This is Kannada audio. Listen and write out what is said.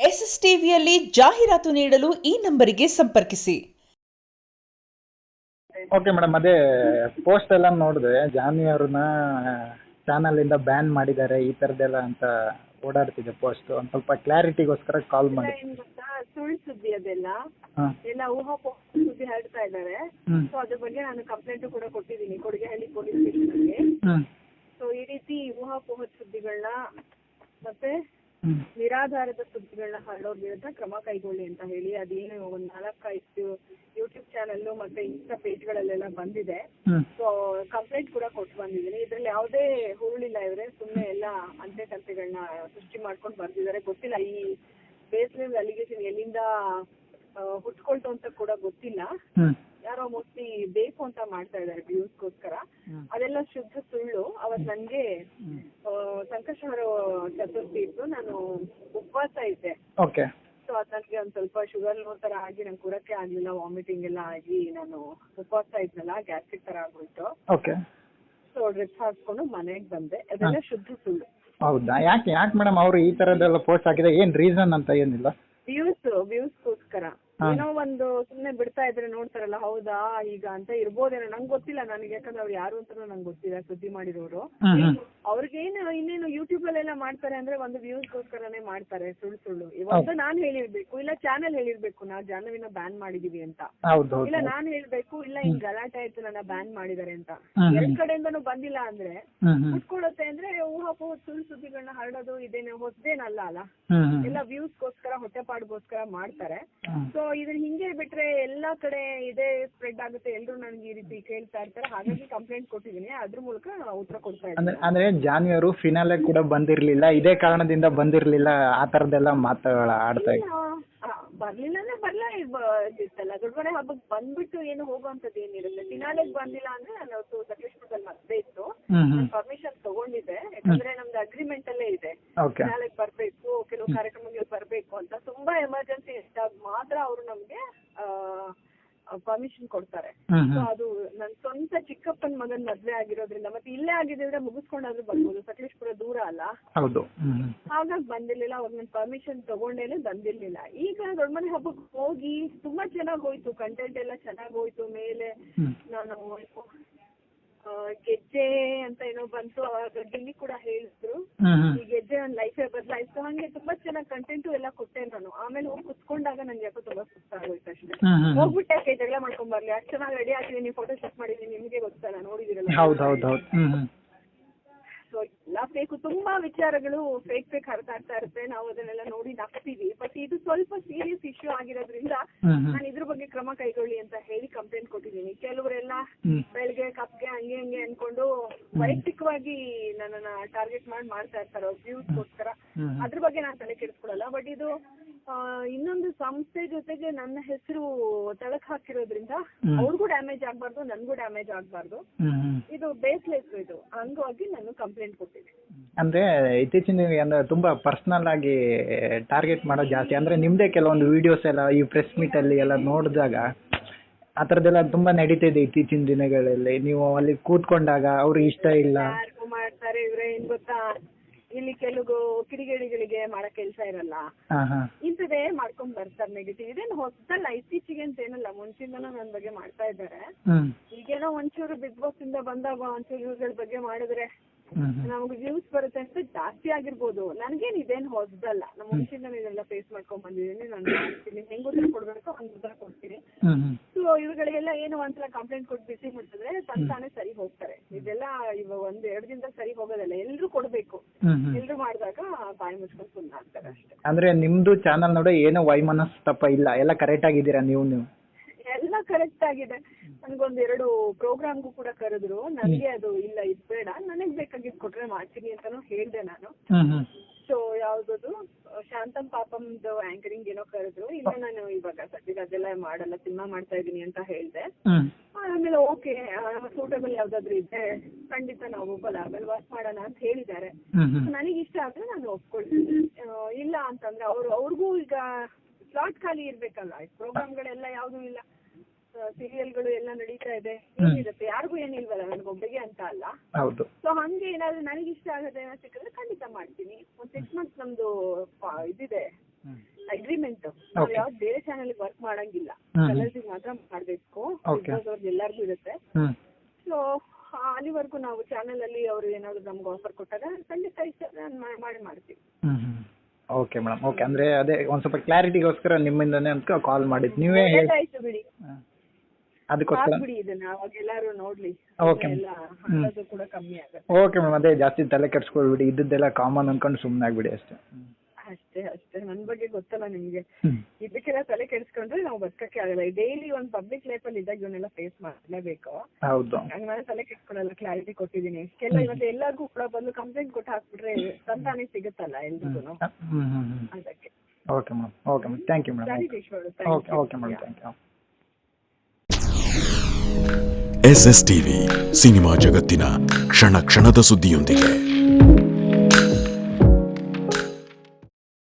ಎಸ್ಎಸ್ಟಿವಿಯಲ್ಲಿ ಜಾಹೀರಾತು ನೀಡಲು ಈ ನಂಬರಿಗೆ ಸಂಪರ್ಕಿಸಿ. ಓಕೆ ಮೇಡಮ್, ಅದೇ ಪೋಸ್ಟ್ ಎಲ್ಲ ನೋಡಿದೆ, ಜಾನ್ವಿ ಅವ್ರನ್ನ ಚಾನಲಿಂದ ಬ್ಯಾನ್ ಮಾಡಿದ್ದಾರೆ ಈ ಥರದ್ದೆಲ್ಲ ಅಂತ ಓಡಾಡ್ತಿದೆ ಪೋಸ್ಟ್. ಒಂದು ಸ್ವಲ್ಪ ಕ್ಲಾರಿಟಿಗೋಸ್ಕರ ಕಾಲ್ ಮಾಡಿ. ಏನ್ ಗೊತ್ತಾ, ಸುಳ್ಳು ಸುದ್ದಿ ಅದೆಲ್ಲ ಹಾಂ ಎಲ್ಲ ಊಹಾಪೋಹ ಸುದ್ದಿ ಹರಡ್ತಾ ಇದ್ದಾರೆ. ಹ್ಞೂ ಸೊ ಅದ್ರ ಬಗ್ಗೆ ನಾನು ಕಂಪ್ಲೇಂಟ್ ಕೂಡ ಕೊಟ್ಟಿದ್ದೀನಿ ಕೊಡಗೇಹಳ್ಳಿ ಪೊಲೀಸ್ ಸ್ಟೇಷನ್ಗೆ. ಹ್ಞೂ ಸೊ ಈ ರೀತಿ ಊಹಾಪೋಹದ ಸುದ್ದಿಗಳನ್ನ ಮತ್ತೆ ಹ್ಞೂ ನಿರಾಧಾರದ ಸುದ್ದಿಗಳನ್ನ ಹರಡೋರ್ ವಿರುದ್ಧ ಕ್ರಮ ಕೈಗೊಳ್ಳಿ ಅಂತ ಹೇಳಿ ಅದೇನು ಒಂದ್ 4-5 ಯೂಟ್ಯೂಬ್ ಚಾನಲ್ ಮತ್ತೆ ಇನ್ಸ್ಟಾ ಪೇಜ್ಗಳಲ್ಲೆಲ್ಲ ಬಂದಿದೆ. ಹ್ಞೂ ಸೊ ಕಂಪ್ಲೇಂಟ್ ಕೂಡ ಕೊಟ್ಟು ಬಂದಿದ್ದೀನಿ. ಇದ್ರಲ್ಲಿ ಯಾವುದೇ ಹುರುಳಿಲ್ಲ, ಇವ್ರೆ ಸುಮ್ಮನೆ ಎಲ್ಲ ಅಂತೆ ಕಂತೆಗಳನ್ನ ಸೃಷ್ಟಿ ಮಾಡ್ಕೊಂಡು ಬರ್ದಿದ್ದಾರೆ. ಗೊತ್ತಿಲ್ಲ ಈ ಬೇಸ್ಲೆಸ್ ಅಲಿಗೇಷನ್ ಎಲ್ಲಿಂದ ಹುಟ್ಕೊಳ್ತು ಅಂತ ಕೂಡ ಗೊತ್ತಿಲ್ಲ. ಹ್ಞೂ ಯಾರೋ ಮೋಸ್ಟ್ಲಿ ಬೇಕು ಅಂತ ಮಾಡ್ತಾ ಇದ್ದಾರೆ ವ್ಯೂಸ್ಗೋಸ್ಕರ. ಅದೆಲ್ಲ ಶುದ್ಧ ಸುಳ್ಳು. ಅವತ್ ನನ್ಗೆ ಸಂಕಷ್ಟಹರ ಚತುರ್ಥಿ ಇತ್ತು, ನಾನು ಉಪವಾಸ ಇದ್ದೆ. ಓಕೆ. ಸೊ ಅದ್ ನನ್ಗೆ ಒಂದ್ ಸ್ವಲ್ಪ ಶುಗರ್ ಲೋ ತರ ಆಗಿ ನಂಗೆ ಕೂರಕ್ಕೆ ಆಗ್ಲಿಲ್ಲ, ವಾಮಿಟಿಂಗ್ ಎಲ್ಲ ಆಗಿ ನಾನು ಉಪವಾಸ ಇದ್ನಲ್ಲ, ಗ್ಯಾಸ್ಟ್ರಿಕ್ ತರ ಆಗೋಯ್ತು. ಓಕೆ. ಸೊ ಡ್ರಿಪ್ಸ್ ಹಾಕ್ಸ್ಕೊಂಡು ಮನೆಗೆ ಬಂದೆ. ಅದೆಲ್ಲ ಶುದ್ಧ ಸುಳ್ಳು. ಹೌದಾ? ಯಾಕೆ ಮೇಡಮ್ ಅವರು ಈ ಥರದ್ದೆಲ್ಲ ಪೋಸ್ಟ್ ಹಾಕಿದೆ? ಏನು ರೀಸನ್ ಅಂತ ಏನಿಲ್ಲ? ವ್ಯೂಸ್ಗೋಸ್ಕರ ಏನೋ ಒಂದು ಸುಮ್ನೆ ಬಿಡ್ತಾ ಇದ್ರೆ ನೋಡ್ತಾರಲ್ಲ, ಹೌದಾ ಈಗ ಅಂತ ಇರ್ಬೋದೇನೋ, ನಂಗೆ ಗೊತ್ತಿಲ್ಲ. ನನಗೆ ಯಾಕಂದ್ರೆ ಅವ್ರು ಯಾರು ಅಂತಾನು ನಂಗೆ ಗೊತ್ತಿಲ್ಲ, ಸುದ್ದಿ ಮಾಡಿರೋರು. ಅವ್ರಿಗೇನು ಇನ್ನೇನು ಯೂಟ್ಯೂಬ್ ಅಲ್ಲೆಲ್ಲ ಮಾಡ್ತಾರೆ ಅಂದ್ರೆ ಒಂದು ವ್ಯೂಸ್ಗೋಸ್ಕರನೇ ಮಾಡ್ತಾರೆ. ಸುಳ್ಳು ಇವತ್ತು ನಾನ್ ಹೇಳಿರ್ಬೇಕು, ಇಲ್ಲ ಚಾನೆಲ್ ಹೇಳಿರ್ಬೇಕು ನಾವು ಜಾಹ್ನವಿನ ಬ್ಯಾನ್ ಮಾಡಿದೀವಿ ಅಂತ, ಇಲ್ಲ ನಾನ್ ಹೇಳ್ಬೇಕು, ಇಲ್ಲ ಹಿಂಗ್ ಗಲಾಟೆ ಆಯ್ತು ನನ್ನ ಬ್ಯಾನ್ ಮಾಡಿದಾರೆ ಅಂತ. ಎರಡ್ ಕಡೆಯಿಂದನೂ ಬಂದಿಲ್ಲ ಅಂದ್ರೆ ಉಟ್ಕೊಳ್ಳುತ್ತೆ ಅಂದ್ರೆ ಊಹಾಪೋಹ ಸುಳ್ಳು ಸುದ್ದಿಗಳನ್ನ ಹರಡೋದು ಇದೇನು ಹೊಸದೇನಲ್ಲ ಅಲ್ಲ. ಎಲ್ಲ ವ್ಯೂಸ್ಗೋಸ್ಕರ ಹೊಟ್ಟೆಪಾಡ್ಗೋಸ್ಕರ ಮಾಡ್ತಾರೆ. ಸೊ ಇದನ್ನ ಹಿಂಗೆ ಬಿಟ್ರೆ ಎಲ್ಲಾ ಕಡೆ ಇದೇ ಸ್ಪ್ರೆಡ್ ಆಗುತ್ತೆ, ಎಲ್ರು ನನ್ಗೆ ಈ ರೀತಿ ಕೇಳ್ತಾ ಇರ್ತಾರೆ. ಹಾಗಾಗಿ ಕಂಪ್ಲೇಂಟ್ ಕೊಟ್ಟಿದ್ದೀನಿ, ಅದ್ರ ಮೂಲಕ ಉತ್ತರ ಕೊಡ್ತಾ ಇದ್ದೀನಿ. ಅಂದ್ರೆ ಜಾನ್ವಿ ಅವರು ಫಿನಾಲೆ ಕೂಡ ಬಂದಿರ್ಲಿಲ್ಲ, ಇದೇ ಕಾರಣದಿಂದ ಬಂದಿರ್ಲಿಲ್ಲ, ಆ ತರದ್ದೆಲ್ಲ ಮಾತುಗಳ ಆಡ್ತಾ ಇದ್ರು. ಬರ್ಲಿಲ್ಲ ಅಂದ್ರೆ ಬರ್ಲಿತ್ತಲ್ಲ, ದೊಡ್ಡಮನೆ ಹಬ್ಬಕ್ಕೆ ಬಂದ್ಬಿಟ್ಟು ಏನು ಹೋಗುವಂತದ್ದು ಏನಿರುತ್ತೆ. ಫಿನಾಲೆಗೆ ಬಂದಿಲ್ಲ ಅಂದ್ರೆ ನಾನು ಸಕಲೇಶ್ಪುರದಲ್ಲಿ ಮದ್ವೆ ಇತ್ತು, ಪರ್ಮಿಷನ್ ತಗೊಂಡಿದ್ದೆ. ಯಾಕಂದ್ರೆ ನಮ್ದು ಅಗ್ರಿಮೆಂಟ್ ಅಲ್ಲೇ ಇದೆ, ಫಿನಾಲೆಗೆ ಬರ್ಬೇಕು, ಕೆಲವು ಕಾರ್ಯಕ್ರಮಗಳಿಗೆ ಬರ್ಬೇಕು ಅಂತ. ತುಂಬಾ ಎಮರ್ಜೆನ್ಸಿ ಇದ್ದಾಗ ಮಾತ್ರ ಅವರು ನಮ್ಗೆ ಪರ್ಮಿಷನ್ ಕೊಡ್ತಾರೆ. ಸೊ ಅದು ನನ್ ಸ್ವಂತ ಚಿಕ್ಕಪ್ಪನ ಮಗನ್ ಮದ್ವೆ ಆಗಿರೋದ್ರಿಂದ, ಮತ್ತೆ ಇಲ್ಲೇ ಆಗಿದ್ರೆ ಮುಗಿಸ್ಕೊಂಡಾದ್ರೂ ಬರ್ಬೋದು, ಸಕಲೇಶ್ಪುರ ದೂರ ಅಲ್ಲ. ಹಾಗಾಗಿ ಬಂದಿರ್ಲಿಲ್ಲ. ಅವಾಗ ನನ್ ಪರ್ಮಿಷನ್ ತಗೊಂಡೇನೆ ಬಂದಿರ್ಲಿಲ್ಲ. ಈಗ ದೊಡ್ಡಮನೆ ಹಬ್ಬಕ್ಕೆ ಹೋಗಿ ತುಂಬಾ ಚೆನ್ನಾಗ್ ಹೋಯ್ತು, ಕಂಟೆಂಟ್ ಎಲ್ಲ ಚೆನ್ನಾಗ್ ಹೋಯ್ತು. ಮೇಲೆ ನಾನು ಗೆಜ್ಜೆ ಅಂತ ಏನೋ ಬಂತು, ಅವಾಗ ಗಿಲ್ಲಿ ಕೂಡ ಹೇಳಿದ್ರು ಈ ಗೆಜ್ಜೆ ಒಂದ್ ಲೈಫೇ ಬದಲಾಯಿಸ್ತು. ಹಂಗೆ ತುಂಬಾ ಚೆನ್ನಾಗ್ ಕಂಟೆಂಟು ಎಲ್ಲ ಕೊಟ್ಟೆ ನಾನು. ಆಮೇಲೆ ಹೋಗಿ ಕುತ್ಕೊಂಡಾಗ ನನ್ಗೆ ಯಾಕೋ ತುಂಬಾ ಸುಸ್ತಾಗೋಯ್ತು ಅಷ್ಟೇ. ಹೋಗ್ಬಿಟ್ಟೆ ಯಾಕೆ ಜಗಳ ಮಾಡ್ಕೊಂಡ್ ಬರ್ಲಿ, ಅಷ್ಟು ಚೆನ್ನಾಗಿ ರೆಡಿ ಆಗಿದ್ದೀನಿ, ಫೋಟೋ ಶೂಟ್ ಮಾಡಿದೀನಿ, ನಿಮ್ಗೆ ಗೊತ್ತಲ್ಲ, ನೋಡಿದಿರಲ್ಲ. ಸೊ ಎಲ್ಲ ಫೇಕು, ತುಂಬಾ ವಿಚಾರಗಳು ಫೇಕ್ ಹರಿದಾಡ್ತಾ ಇರುತ್ತೆ. ನಾವು ಅದನ್ನೆಲ್ಲ ನೋಡಿ ನಗ್ತೀವಿ. ಬಟ್ ಇದು ಸ್ವಲ್ಪ ಸೀರಿಯಸ್ ಇಶ್ಯೂ ಆಗಿರೋದ್ರಿಂದ ನಾನು ಇದ್ರ ಬಗ್ಗೆ ಕ್ರಮ ಕೈಗೊಳ್ಳಿ ಅಂತ ಹೇಳಿ ಕಂಪ್ಲೇಂಟ್ ಕೊಟ್ಟಿದ್ದೀನಿ. ಕೆಲವರೆಲ್ಲ ಬೆಳಗ್ಗೆ ಕಪ್ಗೆ ಹಂಗೆ ಅನ್ಕೊಂಡು ವೈಯಕ್ತಿಕವಾಗಿ ನನ್ನನ್ನ ಟಾರ್ಗೆಟ್ ಮಾಡ್ತಾ ಇರ್ತಾರೆ ಅವ್ರ ವ್ಯೂಸ್ಗೋಸ್ಕರ. ಅದ್ರ ಬಗ್ಗೆ ನಾನು ತಲೆ ಕೆಡಿಸ್ಕೊಳಲ್ಲ. ಬಟ್ ಇದು ಇನ್ನೊಂದು ಸಂಸ್ಥೆ ಜೊತೆಗೆ ನನ್ನ ಹೆಸರು ತಳಕ್ ಹಾಕಿರೋದ್ರಿಂದ ಅವ್ರಿಗೂ ಡ್ಯಾಮೇಜ್ ಆಗ್ಬಾರ್ದು, ನನ್ಗೂ ಡ್ಯಾಮೇಜ್ ಆಗ್ಬಾರ್ದು. ಇದು ಬೇಸ್ಲೆಸ್. ಇದು ಹಂಗಾಗಿ ನಾನು ಕಂಪ್ಲೇಂಟ್ ಕೊಟ್ಟಿದ್ದೆ. ಅಂದ್ರೆ ಇತ್ತೀಚಿನ ಅಂದ್ರೆ ತುಂಬಾ ಪರ್ಸನಲ್ ಆಗಿ ಟಾರ್ಗೆಟ್ ಮಾಡೋದು ಜಾಸ್ತಿ. ಅಂದ್ರೆ ನಿಮ್ದೇ ಕೆಲವೊಂದು ವಿಡಿಯೋಸ್ ಎಲ್ಲ ಈ ಪ್ರೆಸ್ ಮೀಟ್ ಅಲ್ಲಿ ಎಲ್ಲ ನೋಡಿದಾಗ ಆ ಥರದ್ದೆಲ್ಲ ತುಂಬಾ ನಡೀತಿದೆ ಇತ್ತೀಚಿನ ದಿನಗಳಲ್ಲಿ. ನೀವು ಅಲ್ಲಿ ಕೂತ್ಕೊಂಡಾಗ ಅವ್ರಿಗೆ ಇಷ್ಟ ಇಲ್ಲ ಮಾಡ್ತಾರೆ. ಇವ್ರೆ ಏನ್ ಗೊತ್ತಾ, ಇಲ್ಲಿ ಕೆಲವು ಕಿಡಿಗೇಡಿಗಳಿಗೆ ಮಾಡೋ ಕೆಲಸ ಇರಲ್ಲ, ಇಂಥದೇ ಮಾಡ್ಕೊಂಡ್ ಬರ್ತಾರೆ ನೆಗೆಟಿವ್. ಇದೇನು ಹೊಸದಲ್ಲ, ಇತ್ತೀಚೆಗೆ ಅಂತ ಏನಲ್ಲ, ಮುಂಚಿಂದನೂ ನನ್ನ ಬಗ್ಗೆ ಮಾಡ್ತಾ ಇದ್ದಾರೆ. ಈಗೇನೋ ಒಂಚೂರು ಬಿಗ್ ಬಾಸ್ ಇಂದ ಬಂದಾಗ ಒಂಚೂರು ಇವ್ಗಳ ಬಗ್ಗೆ ಮಾಡಿದ್ರೆ ನಮ್ಗೆ ವ್ಯೂಸ್ ಬರುತ್ತೆ ಅಂತ ಜಾಸ್ತಿ ಆಗಿರ್ಬೋದು. ನನ್ಗೇನ್ ಇದೇನು ಹೊಸದಲ್ಲ, ನಮ್ಮ ಮುಂಚಿಂದ ಇದೆಲ್ಲ ಫೇಸ್ ಮಾಡ್ಕೊಂಡ್ ಬಂದಿದ್ದೀನಿ. ನಾನು ಮಾಡ್ತೀನಿ, ಹೆಂಗ್ ಉತ್ತರ ಕೊಡ್ಬೇಕು ಹಂಗ್ ಉತ್ತರ ಕೊಡ್ತೀನಿ. ಸೊ ಇವುಗಳಿಗೆಲ್ಲ ಏನು ಒಂದ್ಸಲ ಕಂಪ್ಲೇಂಟ್ ಕೊಟ್ಟು ಬಿಸಿ ಮುಟ್ಟಿದ್ರೆ ತಾನೇ ಸರಿ ಹೋಗ್ತಾರೆ. ಇದೆಲ್ಲ ಇವಾಗ 1-2 ದಿನದಲ್ಲಿ ಸರಿ ಹೋಗೋದಲ್ಲ, ಎಲ್ರು ಕೊಡ್ಬೇಕು. ಎಲ್ರು ಮಾಡಿದಾಗ ಬಾಯಿ ಮುಚ್ಕೊಂಡು ಸುಮ್ಮನೆ ಆಗ್ತಾರೆ ಅಷ್ಟೇ. ಅಂದ್ರೆ ನಿಮ್ದು ಚಾನಲ್ ನೋಡಿ ಏನೋ ವೈಮನಸ್ತಪ್ಪ ಇಲ್ಲ, ಎಲ್ಲ ಕರೆಕ್ಟ್ ಆಗಿದ್ದೀರಾ ನೀವು? ಎಲ್ಲ ಕರೆಕ್ಟ್ ಆಗಿದೆ. ನನ್ಗೊಂದ್2 ಪ್ರೋಗ್ರಾಮ್ಗೂ ಕೂಡ ಕರೆದ್ರು. ನನ್ಗೆ ಅದು ಇಲ್ಲ, ಇದು ಬೇಡ, ನನಗ್ ಬೇಕಾಗಿದ್ ಕೊಟ್ರೆ ಮಾಡ್ತೀನಿ ಅಂತಾನು ಹೇಳ್ದೆ ನಾನು. ಸೊ ಯಾವ್ದದು ಶಾಂತಂ ಪಾಪಮ್ದು ಆಂಕರಿಂಗ್ ಏನೋ ಕರೆದ್ರು. ಇಲ್ಲ ನಾನು ಇವಾಗ ಸದ್ಯಕ್ಕೆ ಅದೆಲ್ಲ ಮಾಡಲ್ಲ, ಸಿನಿಮಾ ಮಾಡ್ತಾ ಇದೀನಿ ಅಂತ ಹೇಳ್ದೆ. ಆಮೇಲೆ ಓಕೆ, ಸೂಟಬಲ್ ಯಾವ್ದಾದ್ರು ಇದ್ರೆ ಖಂಡಿತ ನಾವು ಒಪ್ಪಲ್ಲ, ವರ್ಕ್ ಮಾಡೋಣ ಅಂತ ಹೇಳಿದ್ದಾರೆ. ನನಗೆ ಇಷ್ಟ ಆದ್ರೆ ನಾನು ಒಪ್ಕೊಳ್ತೀನಿ. ಇಲ್ಲ ಅಂತಂದ್ರೆ ಅವ್ರಿಗೂ ಈಗ ಸ್ಲಾಟ್ ಖಾಲಿ ಇರ್ಬೇಕಲ್ಲ. ಪ್ರೋಗ್ರಾಮ್ಗಳೆಲ್ಲ ಯಾವ್ದು ಇಲ್ಲ, ಸೀರಿಯಲ್ಗಳು ಎಲ್ಲ ನಡೀತಾ ಇದೆ, ಏನಿರುತ್ತೆ ಯಾರಿಗೂ ಏನಿಲ್ವಲ್ಲ, ನನಗೊಬ್ಬರಿಗೆ ಅಂತ ಅಲ್ಲ. ಸೊ ಹಂಗೆ ಏನಾದ್ರು ನನಗೆ ಇಷ್ಟ ಆಗದೆ ಸಿಕ್ಕಿದ್ರೆ ಖಂಡಿತ ಮಾಡ್ತೀನಿ. ಒಂದ್ 6 months ನಮ್ದು ಇದಿದೆ, ಅಗ್ರಿಮೆಂಟ್ Okay. ಯಾವ್ದು ಬೇರೆ ಚಾನೆಲ್ ವರ್ಕ್ ಮಾಡಂಗಿಲ್ಲ, ಕಲರ್ಸಿಗೆ ಮಾತ್ರ ಮಾಡಬೇಕು, Okay. ಎಲ್ಲರಿಗೂ ಇರುತ್ತೆ. ಹ್ಞೂ ಸೊ ಅಲ್ಲಿವರೆಗೂ ನಾವು ಚಾನೆಲ್ ಅಲ್ಲಿ ಅವ್ರು ಏನಾದ್ರು ನಮ್ಗೆ ಆಫರ್ ಕೊಟ್ಟಾಗ ಖಂಡಿತ ಇಷ್ಟ ಮಾಡಿ ಮಾಡ್ತೀವಿ. ಹ್ಞೂ ಓಕೆ ಮೇಡಮ್. ಓಕೆ, ಅಂದರೆ ಅದೇ ಒಂದು ಸ್ವಲ್ಪ ಕ್ಲಾರಿಟಿಗೋಸ್ಕರ ನಿಮ್ಮಿಂದನೇ ಅಂತ ಕಾಲ್ ಮಾಡಿದ್ದು. ನೀವೇ ಆಯ್ತು ಬಿಡಿ, ಅದಕ್ಕೋಸ್ಕರ ಬಿಡಿ ಇದನ್ನ ಅವಾಗ ಎಲ್ಲಾರು ನೋಡ್ಲಿ, Okay. ಎಲ್ಲ ಹಣದ್ದು ಕೂಡ ಕಮ್ಮಿ ಆಗುತ್ತೆ. ಓಕೆ ಮೇಡಮ್, ಅದೇ ಜಾಸ್ತಿ ತಲೆ ಕೆಡ್ಸ್ಕೊಳ್ಬಿಡಿ, ಇದ್ದದ್ದೆಲ್ಲ ಕಾಮನ್ ಅನ್ಕೊಂಡು ಸುಮ್ಮನೆ ಆಗ್ಬಿಡಿ ಅಷ್ಟೇ. ಅಷ್ಟೇ ನನ್ ಬಗ್ಗೆ ಗೊತ್ತಲ್ಲ ನಿಮ್ಗೆ, ಹ್ಮ್. ಇದಕ್ಕೆಲ್ಲ ತಲೆ ಕೆಡಿಸ್ಕೊಂಡ್ರೆ ನಾವು ಬದುಕಕ್ಕೆ ಆಗಲ್ಲ. ಡೈಲಿ ಒಂದು ಪಬ್ಲಿಕ್ ಲೈಫ್ ಅಲ್ಲಿ ಇದ್ದಾಗ ಇವನ್ನೆಲ್ಲ ಫೇಸ್ ಮಾಡಲೇಬೇಕು. ಹೌದು. ಹಂಗಾದ್ರೆ ತಲೆ ಕೆಡ್ಸ್ಕೊಳ್ಳಲ್ಲ, ಕ್ಲಾರಿಟಿ ಕೊಟ್ಟಿದ್ದೀನಿ. ಎಲ್ಲ ಇವತ್ತು ಎಲ್ಲರಿಗೂ ಕೂಡ ಬಂದು ಕಂಪ್ಲೇಂಟ್ ಕೊಟ್ಟು ಹಾಕ್ಬಿಟ್ರೆ ತಂತಾನೆ ಸಿಗುತ್ತಲ್ಲ ಎಲ್ರಿಗೂ, ಅದಕ್ಕೆ. Okay madam. Okay madam, thank you madam. ಸರಿ Ishwar, okay madam, thank you. SS TV cinema ಜಗತ್ತಿನ ಕ್ಷಣ ಕ್ಷಣದ ಸುದ್ದಿಯೊಂದಿಗೆ.